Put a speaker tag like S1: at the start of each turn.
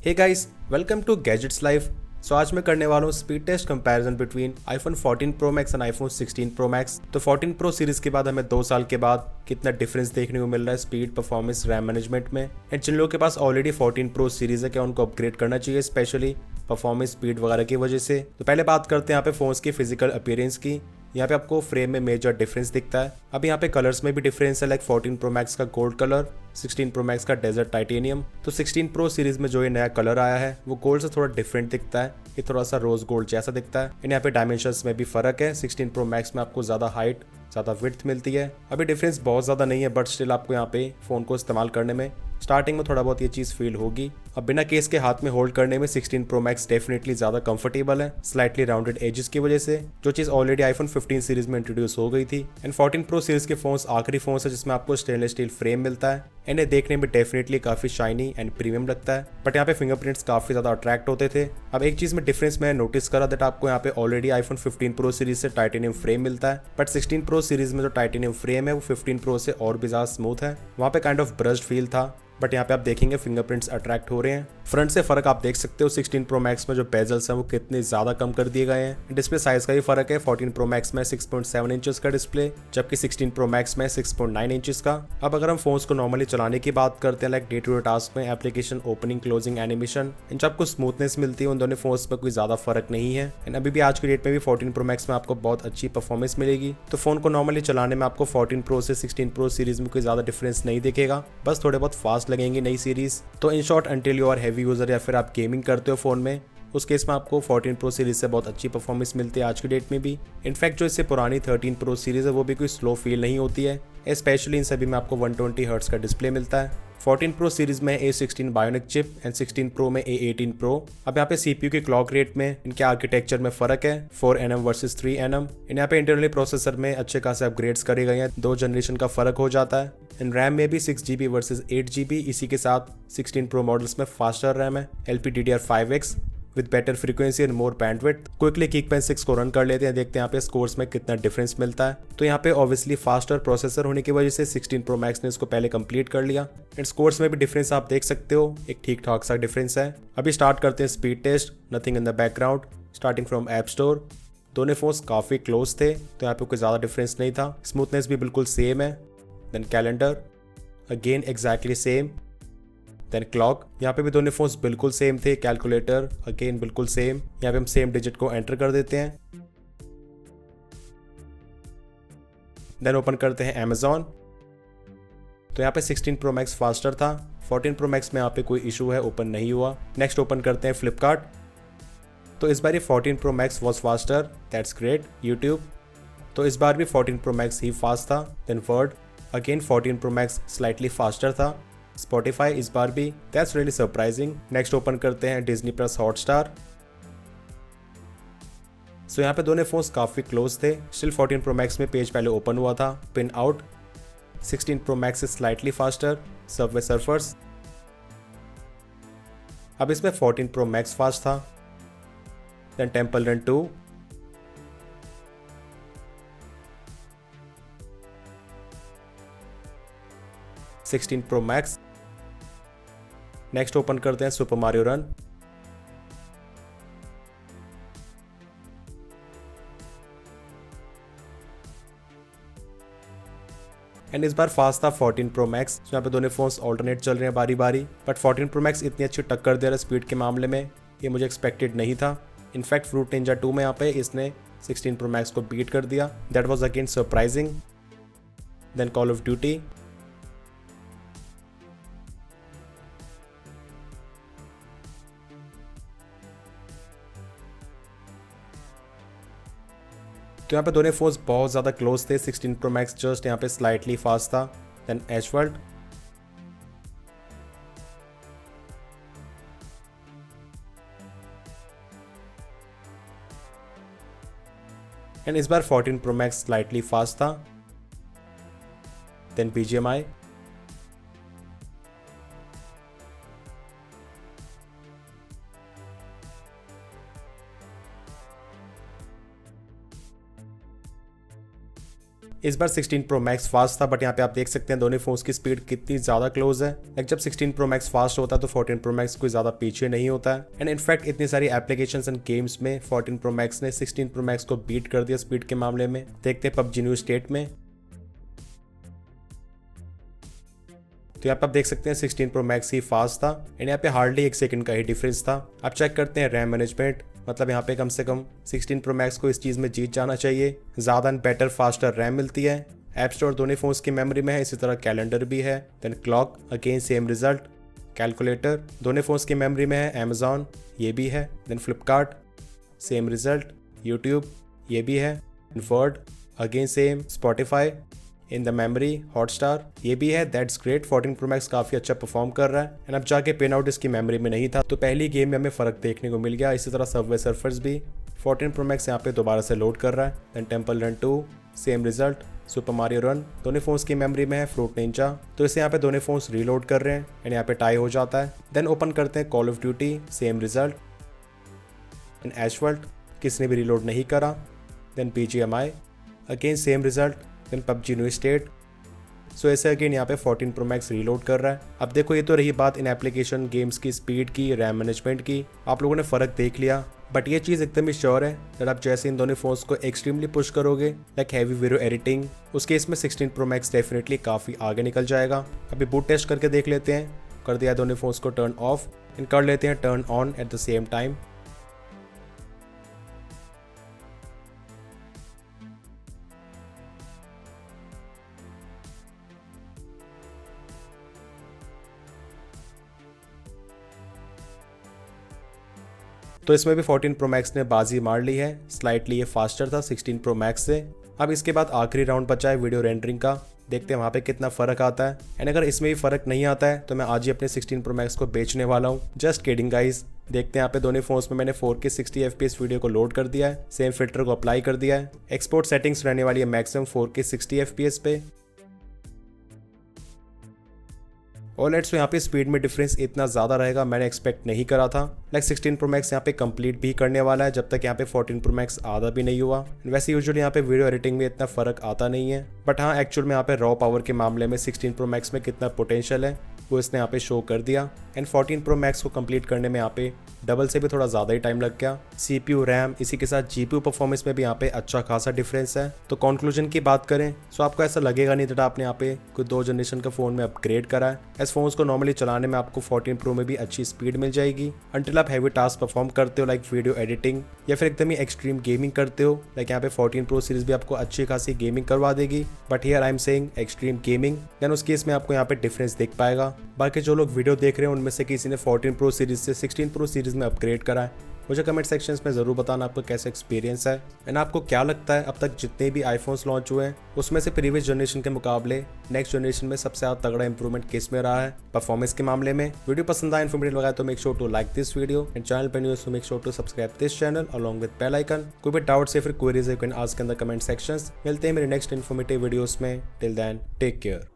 S1: Hey guys, welcome to gadgets life. So आज मैं करने वाला हूँ speed test comparison between iPhone 14 pro max and iPhone 16 pro max. तो 14 प्रो सीरीज के बाद हमें 2 साल के बाद कितना डिफरेंस देखने को मिल रहा है स्पीड, परफॉर्मेंस, रैम मैनेजमेंट में। एंड जिन लोगों के पास ऑलरेडी 14 प्रो सीरीज है, क्या उनको अपग्रेड करना चाहिए, स्पेशली परफॉर्मेंस, स्पीड वगैरह की वजह से। तो पहले बात करते हैं यहाँ पे फोन्स की फिजिकल अपीयरेंस की। यहाँ पे आपको फ्रेम में मेजर डिफरेंस दिखता है। अब यहाँ पे कलर्स में भी डिफरेंस है, लाइक 14 प्रो मैक्स का गोल्ड कलर, 16 प्रो मैक्स का डेजर्ट टाइटेनियम। तो 16 प्रो सीरीज में जो ये नया कलर आया है वो गोल्ड से थोड़ा डिफरेंट दिखता है, ये थोड़ा सा रोज गोल्ड जैसा दिखता है। एंड यहाँ पे डायमेंशंस में भी फर्क है, 16 प्रो मैक्स में आपको ज्यादा हाइट, ज़्यादा विड्थ मिलती है। अभी डिफरेंस बहुत ज़्यादा नहीं है, बट स्टिल आपको यहाँ पे फ़ोन को इस्तेमाल करने में स्टार्टिंग में थोड़ा बहुत ये चीज़ फील होगी। अब बिना केस के हाथ में होल्ड करने में 16 प्रो मैक्स डेफिनेटली ज़्यादा कंफर्टेबल है, स्लाइटली राउंडेड एजेस की वजह से, जो चीज़ ऑलरेडी आईफोन 15 सीरीज में इंट्रोड्यूस हो गई थी। एंड 14 प्रो सीरीज के फोन्स आखिरी फोन है जिसमें आपको स्टेनलेस स्टील फ्रेम मिलता है। एंड ये देखने में डेफिनेटली काफ़ी शाइनी एंड प्रीमियम लगता है, बट यहाँ पे फिंगरप्रिंट्स काफ़ी ज़्यादा अट्रैक्ट होते थे। अब एक चीज़ में डिफरेंस मैं नोटिस करा दैट आपको यहाँ पे ऑलरेडी आईफोन 15 प्रो सीरीज से टाइटेनियम फ्रेम मिलता है, बट 16 प्रो सीरीज में जो टाइटेनियम फ्रेम है वो 15 प्रो से और भी ज़्यादा स्मूथ है। वहाँ पे काइंड ऑफ ब्रश्ड फील था, बट यहाँ पे आप देखेंगे फिंगरप्रिंट्स अट्रैक्ट हो रहे हैं। फ्रंट से फर्क आप देख सकते हो, 16 प्रो मैक्स में जो बेजल्स हैं वो कितने ज़्यादा कम कर दिए गए हैं। डिस्प्ले साइज का भी फर्क है, 14 प्रो मैक्स में 6.7 इंचेस का डिस्प्ले, जबकि 16 प्रो मैक्स में 6.9 इंचेस का। अब अगर हम फोन्स को नॉर्मली चलाने की बात करते हैं, like day to day task में, एप्लीकेशन ओपनिंग क्लोजिंग एनिमेशन, इन आपको स्मूथनेस मिलती है, उन दोनों फोन्स में कोई ज़्यादा फर्क नहीं है। एंड अभी भी आज की डेट में भी 14 प्रो मैक्स में आपको बहुत अच्छी परफॉर्मेंस मिलेगी। तो फोन को नॉर्मली चलाने में आपको 14 प्रो से 16 प्रो सीरीज में कोई ज़्यादा डिफरेंस नहीं दिखेगा, बस थोड़े बहुत फास्ट लगेंगे नई सीरीज। तो in short, until you are heavy user या फिर आप गेमिंग करते हो फोन में, उस केस में आपको 14 प्रो सीरीज से बहुत अच्छी परफॉर्मेंस मिलती है आज की डेट में भी। इनफैक्ट जो इससे पुरानी 13 प्रो सीरीज है वो भी कोई स्लो फील नहीं होती है, स्पेशली इन सभी में आपको 120 हर्ट्ज का डिस्प्ले मिलता है। 14 प्रो सीरीज में A16 bionic chip and 16 pro में A18 प्रो। अब यहाँ पे CPU की क्लॉक रेट में, इनके आर्किटेक्चर में फर्क है, 4 nm वर्सेस 3 nm। यहाँ पे इंटरनली प्रोसेसर में अच्छे खासे अपग्रेड्स करे गए हैं, 2 जनरेशन का फर्क हो जाता है। इन रैम में भी 6GB वर्सेस 8GB, इसी के साथ 16 प्रो मॉडल्स में फास्टर रैम है, LPDDR5X with better frequency and more bandwidth. Quickly Geekbench 6 को रन कर लेते हैं, देखते हैं यहाँ पे स्कोर्स में कितना डिफरेंस मिलता है। तो यहाँ पे ऑब्वियसली फास्टर प्रोसेसर होने की वजह से 16 प्रो मैक्स ने इसको पहले कंप्लीट कर लिया। एंड स्कोर्स में भी डिफरेंस आप देख सकते हो, एक ठीक ठाक सा डिफरेंस है। अभी स्टार्ट करते हैं speed test, nothing in the background, starting from app store. दोनों फोन्स काफ़ी क्लोज थे, तो यहाँ पे कोई ज़्यादा डिफरेंस नहीं था, स्मूथनेस भी बिल्कुल सेम है। Then calendar, again exactly same. Then clock, यहाँ पे भी दोनों फोन्स बिल्कुल सेम थे। कैलकुलेटर, अगेन बिल्कुल सेम, यहाँ पे हम सेम डिजिट को एंटर कर देते हैं। देन ओपन करते हैं अमेजॉन, तो यहाँ पे 16 प्रो मैक्स फास्टर था, 14 प्रो मैक्स में यहाँ पे कोई इशू है, ओपन नहीं हुआ। नेक्स्ट ओपन करते हैं फ्लिपकार्ट, तो इस बार ये 14 pro max was faster, that's great. YouTube, तो इस बार भी 14 प्रो मैक्स ही फास्ट था। Then Word, again 14 pro max slightly faster था। स्पॉटिफाई, इस बार भी, that's really surprising. Next open करते हैं डिज्नी प्लस हॉटस्टार, सो यहाँ पे दोनों फोन्स काफ़ी क्लोज थे। स्टिल 14 प्रो मैक्स में पेज पहले ओपन हुआ था, pin out. 16 pro max is slightly faster, Subway Surfers. अब इसमें 14 प्रो मैक्स फास्ट था। Then Temple Run 2, sixteen pro max. Next open करते हैं सुपर मारियो रन, एंड इस बार फास्ट था 14 प्रो मैक्स। यहाँ पे दोनों फोन्स ऑल्टरनेट चल रहे हैं बारी बारी, बट 14 प्रो मैक्स इतनी अच्छी टक्कर दे रहा है स्पीड के मामले में, ये मुझे एक्सपेक्टेड नहीं था। इनफैक्ट फ्रूट निंजा 2 में यहाँ पे इसने 16 प्रो मैक्स को बीट कर दिया, that was again surprising. Then Call of Duty, तो यहाँ पे दोनों फोन्स बहुत ज़्यादा क्लोज थे। 16 प्रो मैक्स जस्ट यहाँ पे स्लाइटली फास्ट था। देन एशवर्ल्ड, एंड इस बार 14 प्रो मैक्स स्लाइटली फास्ट था। देन BGMI, इस बार 16 Pro Max फास्ट था, बट यहाँ पे आप देख सकते हैं दोनों फोन्स की स्पीड कितनी ज़्यादा क्लोज है। लाइक जब 16 Pro Max फास्ट होता है तो 14 Pro Max कोई ज़्यादा पीछे नहीं होता है। एंड इनफैक्ट इतनी सारी एप्लीकेशंस एंड गेम्स में 14 Pro Max ने 16 Pro Max को बीट कर दिया स्पीड के मामले में। देखते हैं PUBG न्यू स्टेट में। तो यहाँ पे आप देख सकते हैं 16 Pro Max ही फास्ट था एंड यहाँ पे हार्डली 1 सेकंड का ही डिफरेंस था। आप चेक करते हैं रैम मैनेजमेंट, मतलब यहाँ पे कम से कम 16 Pro Max को इस चीज़ में जीत जाना चाहिए। ज़्यादा एंड बेटर फास्टर रैम मिलती है। ऐप स्टोर दोनों फोन्स की मेमोरी में है, इसी तरह कैलेंडर भी है। Then clock again same result. Calculator दोनों फोन्स की मेमोरी में है। अमेजॉन ये भी है। Then Flipkart same result. YouTube ये भी है। Word again same. Spotify in the memory. Hotstar ये भी है। That's great. 14 Pro Max काफ़ी अच्छा परफॉर्म कर रहा है। एंड अब जाके पिन आउट इसकी मेमोरी में नहीं था, तो पहली गेम में हमें फ़र्क देखने को मिल गया। इसी तरह सबवे सर्फर्स भी 14 Pro Max यहाँ पे दोबारा से लोड कर रहा है। Then Temple Run 2 same result. Super Mario Run दोनों फोन्स की मेमोरी में है। फ्रूट निंजा, तो इसे यहाँ पे दोनों फोन्स रीलोड कर रहे हैं एंड यहाँ पे टाई हो जाता है। देन ओपन करते हैं Call of Duty, same result. And एशवर्ल्ड किसने भी रीलोड नहीं करा। Then BGMI again same result. Then PUBG New State. So ऐसे अगेन यहाँ पे 14 Pro Max रीलोड कर रहा है। अब देखो ये तो रही बात इन एप्लीकेशन गेम्स की स्पीड की, रैम मैनेजमेंट की। आप लोगों ने फ़र्क देख लिया, बट ये चीज़ एकदम ही श्योर है कि आप जैसे इन दोनों फोन्स को एक्सट्रीमली पुश करोगे लाइक हैवी वीडियो एडिटिंग, उस केस में 16 Pro Max डेफिनेटली काफ़ी आगे निकल जाएगा। अभी बूट टेस्ट करके देख लेते हैं। कर दिया दोनों फोन्स को टर्न ऑफ एंड कर लेते हैं turn on at the same time. तो इसमें भी 14 Pro Max ने बाजी मार ली है। स्लाइटली ये फास्टर था 16 Pro Max से। अब इसके बाद आखिरी राउंड बचा है वीडियो रेंडरिंग का। देखते हैं वहाँ पे कितना फ़र्क आता है। एंड अगर इसमें भी फ़र्क नहीं आता है तो मैं आज ही अपने 16 Pro Max को बेचने वाला हूँ। Just kidding guys. देखते हैं यहाँ पे दोनों फोन्स में मैंने 4K 60 FPS वीडियो को लोड कर दिया है। सेम फिल्टर को अप्लाई कर दिया है। एक्सपोर्ट सेटिंग्स रहने वाली है मैक्सिमम 4K 60 FPS पे। OLEDs तो यहाँ पे स्पीड में डिफरेंस इतना ज़्यादा रहेगा मैंने एक्सपेक्ट नहीं करा था। लाइक 16 Pro Max यहाँ पे कंप्लीट भी करने वाला है, जब तक यहाँ पे 14 Pro Max आधा भी नहीं हुआ। वैसे यूजुअली यहाँ पे वीडियो एडिटिंग में इतना फ़र्क आता नहीं है, बट हाँ एक्चुअल में यहाँ पे रॉ पावर के मामले में 16 Pro Max में कितना पोटेंशियल है वो इसने यहाँ पे शो कर दिया। एंड 14 Pro Max को कंप्लीट करने में यहाँ पे डबल से भी थोड़ा ज़्यादा ही टाइम लग गया। CPU रैम इसी के साथ GPU परफॉर्मेंस में भी यहाँ पे अच्छा खासा डिफरेंस है। तो कंक्लूजन की बात करें तो आपको ऐसा लगेगा नहीं दैट आपने यहाँ पे कोई 2 जनरेशन का फ़ोन में अपग्रेड करा है। इस फोन्स को नॉर्मली चलाने में आपको 14 Pro में भी अच्छी स्पीड मिल जाएगी अंटिल आप हैवी टास्क परफॉर्म करते हो लाइक वीडियो एडिटिंग या फिर एकदम ही एक्सट्रीम गेमिंग करते हो। लाइक यहाँ पे 14 Pro सीरीज भी आपको अच्छी खासी गेमिंग करवा देगी, but here I am saying extreme gaming, then उस केस में आपको यहाँ पे डिफरेंस दिख पाएगा। बाकी जो लोग वीडियो देख रहे हैं उनमें से किसी ने 14 Pro सीरीज से 16 Pro सीरीज में अपग्रेड करा है, मुझे कमेंट सेक्शंस में ज़रूर बताना आपको कैसा एक्सपीरियंस है। एंड आपको क्या लगता है अब तक जितने भी आईफोन्स लॉन्च हुए हैं उसमें से प्रीवियस जनरेशन के मुकाबले नेक्स्ट जनरेशन में सबसे ज़्यादा तगड़ा इंप्रूवमेंट किस में रहा है परफॉर्मेंस के मामले में। वीडियो पसंद आया, इन्फॉर्मेटिव लगा तो make sure to like this video and channel पर new so make sure to subscribe this channel along with bell icon. कोई भी डाउट्स या फिर क्वेरीज है you can ask in the comment sections. मिलते हैं मेरे नेक्स्ट इन्फॉर्मेटिव वीडियोस में। Till then take care.